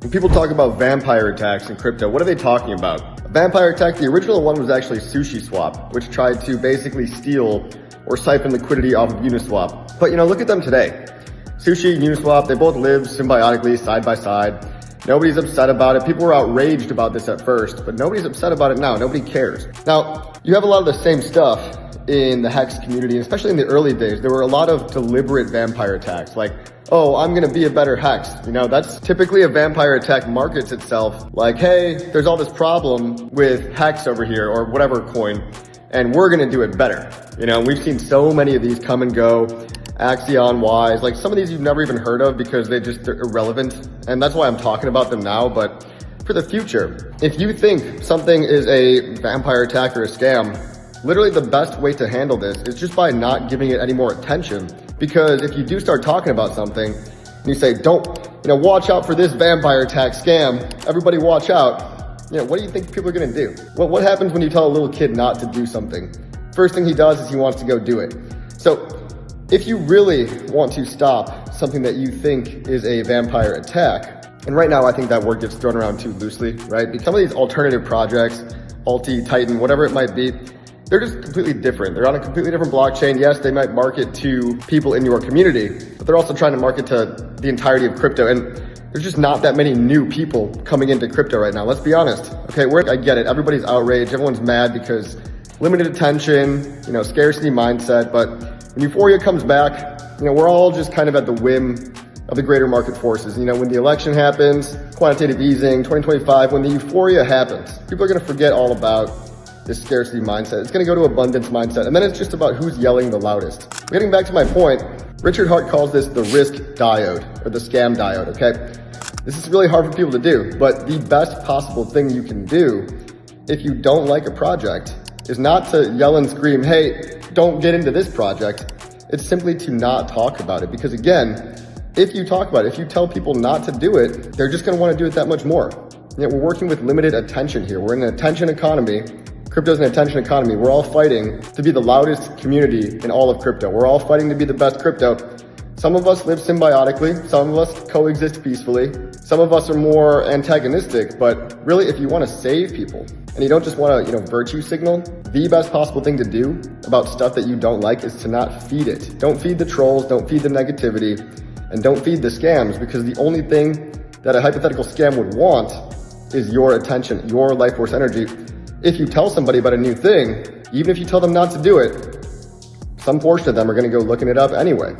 When people talk about vampire attacks in crypto, what are they talking about? A vampire attack, the original one was actually SushiSwap, which tried to basically steal or siphon liquidity off of Uniswap. But look at them today. Sushi and Uniswap, they both live symbiotically side by side. Nobody's upset about it. People were outraged about this at first, but nobody's upset about it now. Nobody cares. Now, you have a lot of the same stuff in the Hex community, and especially in the early days. There were a lot of deliberate vampire attacks, like, oh, I'm gonna be a better Hex. That's typically a vampire attack markets itself like, hey, there's all this problem with Hex over here or whatever coin, and we're gonna do it better. We've seen so many of these come and go. Axion, Wise, like some of these you've never even heard of because they're irrelevant. And that's why I'm talking about them now. But for the future, if you think something is a vampire attack or a scam, literally the best way to handle this is just by not giving it any more attention. Because if you do start talking about something and you say, watch out for this vampire attack scam, everybody watch out. What do you think people are gonna do? Well, what happens when you tell a little kid not to do something? First thing he does is he wants to go do it. So if you really want to stop something that you think is a vampire attack, and right now I think that word gets thrown around too loosely, right? Because some of these alternative projects, Alti, Titan, whatever it might be, they're just completely different. They're on a completely different blockchain. Yes, they might market to people in your community, but they're also trying to market to the entirety of crypto. And there's just not that many new people coming into crypto right now. Let's be honest. Okay, I get it. Everybody's outraged. Everyone's mad because limited attention, scarcity mindset. But when euphoria comes back, we're all just kind of at the whim of the greater market forces. When the election happens, quantitative easing, 2025, when the euphoria happens, people are going to forget all about this scarcity mindset. It's going to go to abundance mindset. And then it's just about who's yelling the loudest. Getting back to my point, Richard Hart calls this the risk diode or the scam diode, okay? This is really hard for people to do, but the best possible thing you can do if you don't like a project is not to yell and scream, hey, don't get into this project. It's simply to not talk about it. Because again, if you talk about it, if you tell people not to do it, they're just gonna wanna do it that much more. We're working with limited attention here. We're in an attention economy. Crypto's an attention economy. We're all fighting to be the loudest community in all of crypto. We're all fighting to be the best crypto. Some of us live symbiotically. Some of us coexist peacefully. Some of us are more antagonistic, but really if you want to save people and you don't just want to, virtue signal, the best possible thing to do about stuff that you don't like is to not feed it. Don't feed the trolls, don't feed the negativity, and don't feed the scams, because the only thing that a hypothetical scam would want is your attention, your life force energy. If you tell somebody about a new thing, even if you tell them not to do it, some portion of them are going to go looking it up anyway.